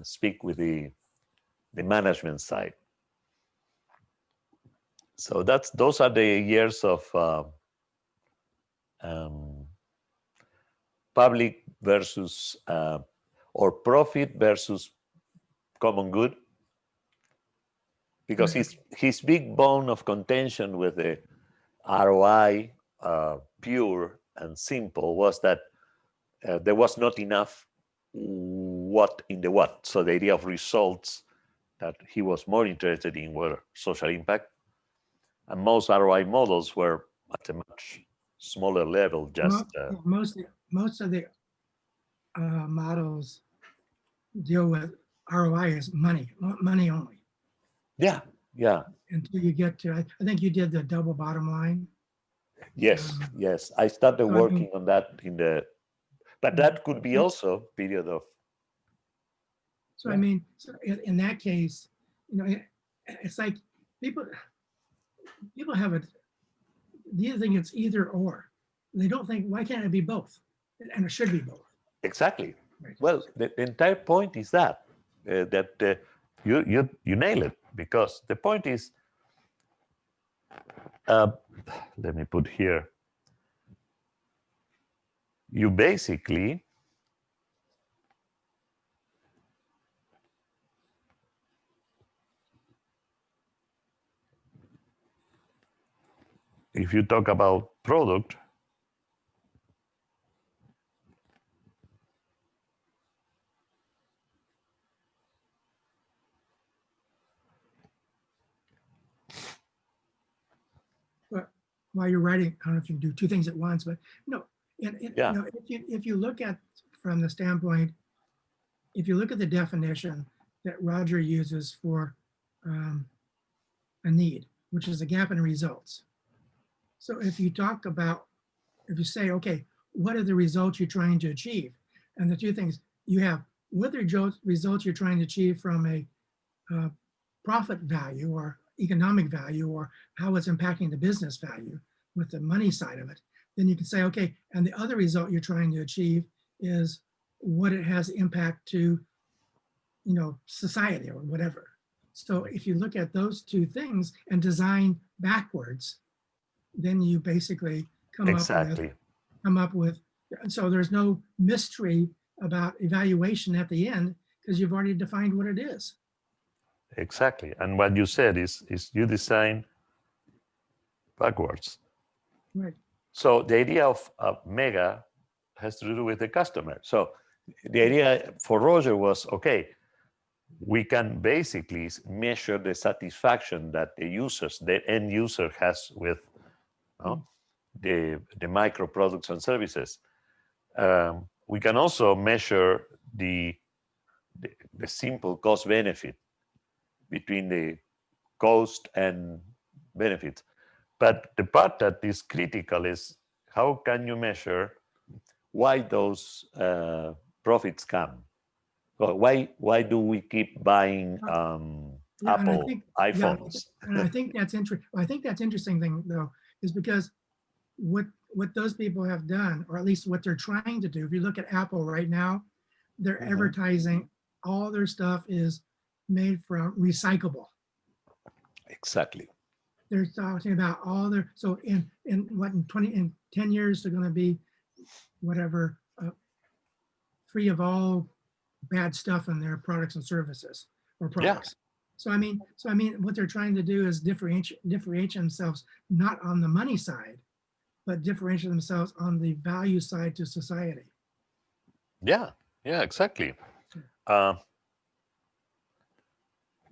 Speaker 2: speak with the management side. So those are the years of public versus or profit versus common good, because his big bone of contention with the ROI, pure and simple, was that there was not enough what in the what. So the idea of results that he was more interested in were social impact, and most ROI models were at a much smaller level. Just
Speaker 1: most of the models deal with ROI as money only.
Speaker 2: Yeah.
Speaker 1: Until you get to, I think you did the double bottom line.
Speaker 2: Yes. I started working on that but that could be also period of.
Speaker 1: So I mean, so in that case, it's like people have it. The other thing, it's either or. They don't think, why can't it be both? And it should be both.
Speaker 2: Exactly.
Speaker 1: Right.
Speaker 2: Well, the entire point is that you nail it, because the point is, let me put here. You basically if you talk about product,
Speaker 1: but while you're writing, I don't know if you can do two things at once, but if you look at from the standpoint, if you look at the definition that Roger uses for a need, which is a gap in results. So if you if you say, okay, what are the results you're trying to achieve? And the two things you have, what are the results you're trying to achieve from a profit value or economic value, or how it's impacting the business value with the money side of it. Then you can say, okay, and the other result you're trying to achieve is what it has impact to, society or whatever. So if you look at those two things and design backwards, then you basically come up with, so there's no mystery about evaluation at the end because you've already defined what it is.
Speaker 2: Exactly. And what you said is you design backwards.
Speaker 1: Right.
Speaker 2: So the idea of mega has to do with the customer. So the idea for Roger was, okay, we can basically measure the satisfaction that the end user has with the micro products and services. We can also measure the simple cost benefit between the cost and benefits. But the part that is critical is how can you measure why those profits come? Well, why do we keep buying Apple iPhones?
Speaker 1: And I think that's interesting. I think that's interesting thing though, is because what those people have done, or at least what they're trying to do. If you look at Apple right now, they're advertising, all their stuff is made from recyclable.
Speaker 2: Exactly.
Speaker 1: They're talking about all their, so in what, in 10 years, they're going to be whatever, free of all bad stuff in their products and services or
Speaker 2: Yeah.
Speaker 1: products. So I mean, what they're trying to do is differentiate themselves not on the money side, but differentiate themselves on the value side to society.
Speaker 2: Yeah. Yeah. Exactly. Uh,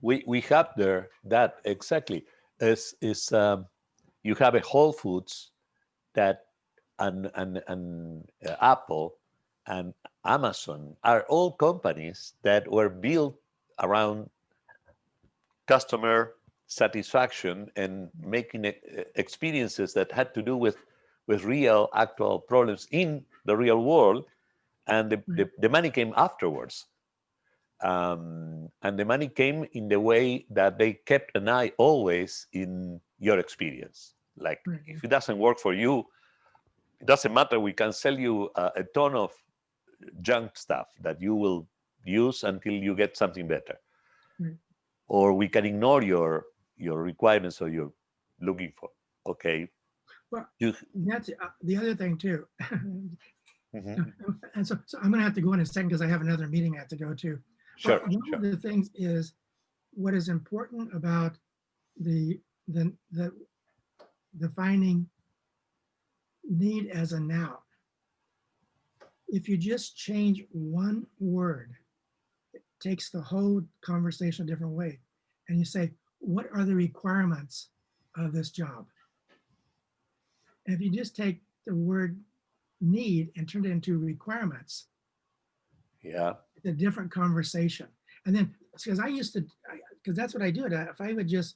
Speaker 2: we have there that exactly is you have a Whole Foods that and Apple and Amazon are all companies that were built around customer satisfaction and making experiences that had to do with real actual problems in the real world, and the money came afterwards. And the money came in the way that they kept an eye always in your experience. Like,
Speaker 1: Right.
Speaker 2: if it doesn't work for you, it doesn't matter. We can sell you a ton of junk stuff that you will use until you get something better.
Speaker 1: Right.
Speaker 2: Or we can ignore your requirements or you're looking for. Okay.
Speaker 1: Well,
Speaker 2: You,
Speaker 1: that's the other thing too.
Speaker 2: Mhm.
Speaker 1: And so I'm going to have to go in a second because I have another meeting I have to go to.
Speaker 2: Sure.
Speaker 1: But one of the things is what is important about the defining need as a noun. If you just change one word, it takes the whole conversation a different way. And you say, what are the requirements of this job? And if you just take the word need and turn it into requirements,
Speaker 2: Yeah.
Speaker 1: it's a different conversation. And then, because I used to, because that's what I do. If I would just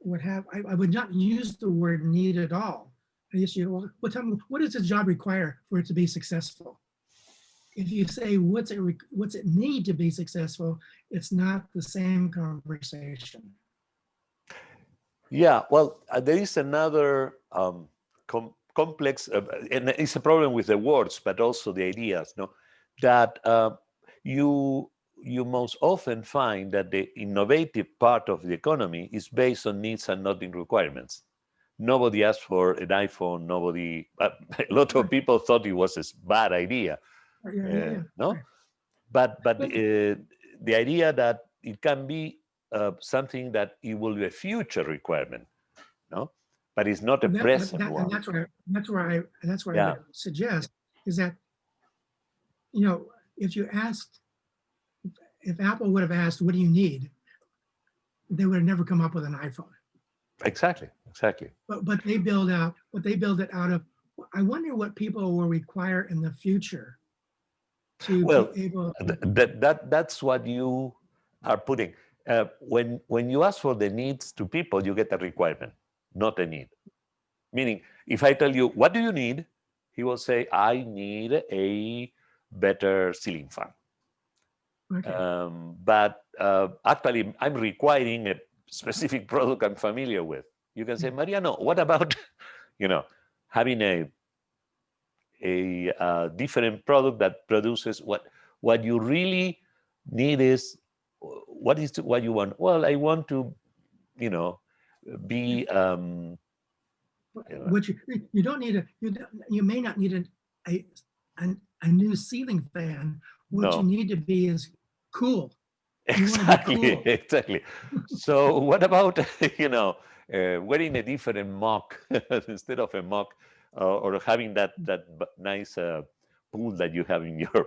Speaker 1: would have, I would not use the word need at all. I used to, well, what does this job require for it to be successful? If you say what's it need to be successful, it's not the same conversation.
Speaker 2: Yeah. Well, there is another complex, and it's a problem with the words, but also the ideas. No, that you most often find that the innovative part of the economy is based on needs and not in requirements. Nobody asked for an iPhone. Nobody. A lot of people thought it was a bad idea.
Speaker 1: Yeah.
Speaker 2: No,
Speaker 1: Right.
Speaker 2: but
Speaker 1: But
Speaker 2: the idea that it can be something that it will be a future requirement, no, but it's not a present
Speaker 1: and
Speaker 2: one.
Speaker 1: that's where I
Speaker 2: Yeah.
Speaker 1: would suggest is that, you know, if you asked, if Apple would have asked, what do you need? They would have never come up with an iPhone.
Speaker 2: Exactly.
Speaker 1: But they build it out of, I wonder what people will require in the future to
Speaker 2: Well,
Speaker 1: be able to,
Speaker 2: that's what you are putting. When you ask for the needs to people, you get a requirement, not a need. Meaning, if I tell you, what do you need? He will say, I need a better ceiling fan.
Speaker 1: okay.
Speaker 2: But actually, I'm requiring a specific product I'm familiar with. You can say, Mariano, what about, you know, having a different product that produces what you really need is what you want. Well, I want to, you know, be
Speaker 1: What you don't need you may not need a, a new ceiling fan. What you
Speaker 2: no.
Speaker 1: need to be is cool. You want to be cool.
Speaker 2: Exactly. So what about wearing a different mock instead of a mock, or having that nice pool that you have in your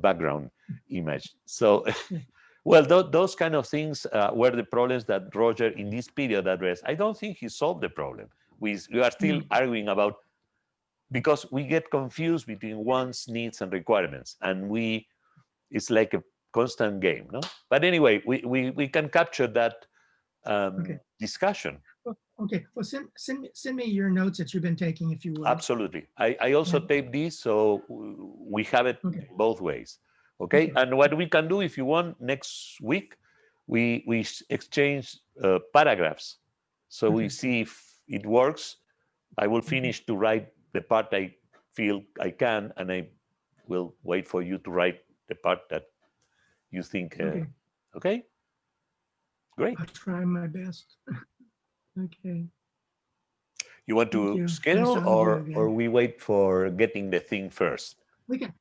Speaker 2: background image? So,
Speaker 1: Yeah.
Speaker 2: well, those kind of things were the problems that Roger in this period addressed. I don't think he solved the problem. We are still
Speaker 1: No.
Speaker 2: arguing about, because we get confused between wants, needs, and requirements, and it's like a constant game, no? But anyway, we can capture that
Speaker 1: Okay.
Speaker 2: discussion.
Speaker 1: Okay. Well, send me your notes that you've been taking, if you would.
Speaker 2: Absolutely. I also
Speaker 1: And-
Speaker 2: tape this, so we have it
Speaker 1: Okay.
Speaker 2: both ways. Okay?
Speaker 1: Okay.
Speaker 2: And what we can do, if you want, next week, we exchange paragraphs. So we
Speaker 1: Okay.
Speaker 2: see if it works. I will finish to write the part I feel I can, and I will wait for you to write the part that you think.
Speaker 1: Okay.
Speaker 2: Okay? Great.
Speaker 1: I'll try my best. Okay.
Speaker 2: You want
Speaker 1: Thank
Speaker 2: to
Speaker 1: you. Nice
Speaker 2: schedule,
Speaker 1: talking to you again.
Speaker 2: or we wait for getting the thing first?
Speaker 1: We can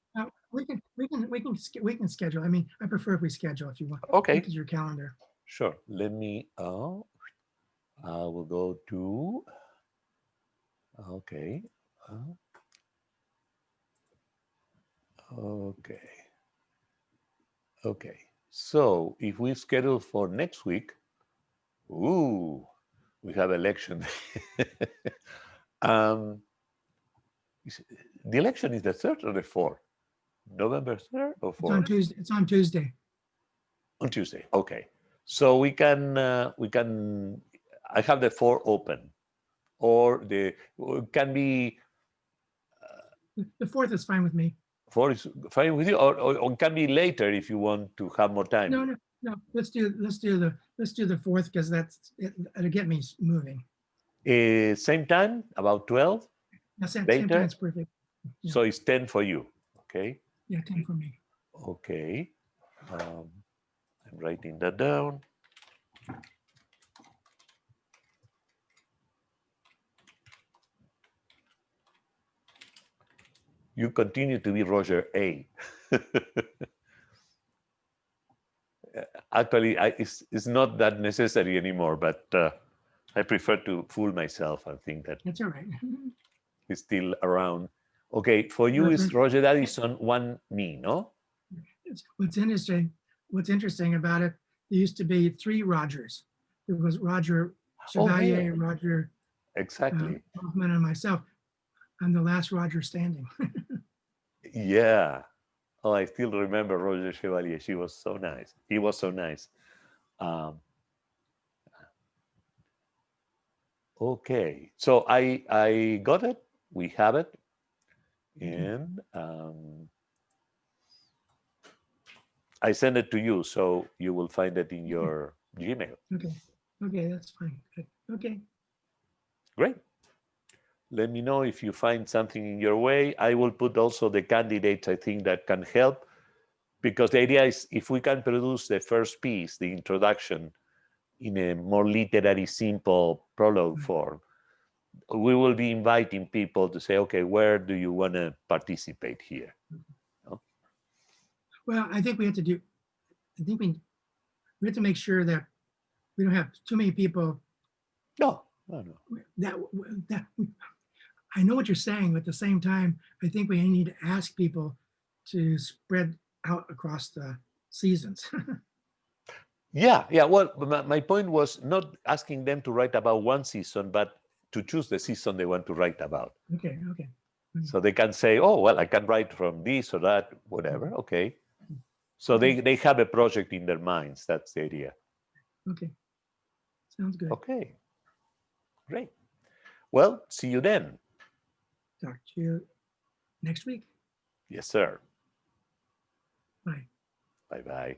Speaker 1: schedule. I mean, I prefer if we schedule if you want.
Speaker 2: Okay,
Speaker 1: Look at your calendar.
Speaker 2: sure. Let me, I will go to, okay. Okay. Okay. So if we schedule for next week, ooh, we have election. um, the election is the 3rd or the 4th? November 3rd or 4th?
Speaker 1: It's on Tuesday. It's on Tuesday.
Speaker 2: On Tuesday. Okay. So we can, I have the 4 open, or it can be,
Speaker 1: The 4th is fine with me.
Speaker 2: 4 is fine with you, or it can be later if you want to have more time.
Speaker 1: No. Let's do the 4th because it'll get me moving.
Speaker 2: Same time, about 12.
Speaker 1: Yeah, same
Speaker 2: Later?
Speaker 1: time is perfect. Yeah.
Speaker 2: So it's 10 for you. Okay.
Speaker 1: Yeah, 10 for me.
Speaker 2: Okay. I'm writing that down. You continue to be Roger A. Actually, it's not that necessary anymore, but I prefer to fool myself and think that
Speaker 1: That's all right.
Speaker 2: he's still around. Okay, for you is Roger Addison, one me, no?
Speaker 1: What's interesting about it, there used to be 3 Rogers. There was Roger Chevalier,
Speaker 2: yeah.
Speaker 1: Roger
Speaker 2: Exactly.
Speaker 1: Kaufman, and myself. I'm the last Roger standing.
Speaker 2: Yeah. Oh, I still remember Roger Chevalier. She was so nice. He was so nice. Okay, so I got it. We have it, and I send it to you, so you will find it in your Gmail.
Speaker 1: Okay, that's fine. Good. Okay.
Speaker 2: Great. Let me know if you find something in your way. I will put also the candidates I think that can help, because the idea is if we can produce the first piece, the introduction, in a more literary, simple prologue form, we will be inviting people to say, okay, where do you want to participate here? No?
Speaker 1: Well, I think we have to make sure that we don't have too many people
Speaker 2: No.
Speaker 1: that I know what you're saying, but at the same time, I think we need to ask people to spread out across the seasons.
Speaker 2: Yeah. Well, my point was not asking them to write about one season, but to choose the season they want to write about.
Speaker 1: Okay.
Speaker 2: So they can say, oh, well, I can write from this or that, whatever. Okay. So they have a project in their minds. That's the idea.
Speaker 1: Okay. Sounds good.
Speaker 2: Okay. Great. Well, see you then.
Speaker 1: Talk to you next week.
Speaker 2: Yes, sir.
Speaker 1: Bye.
Speaker 2: Bye-bye.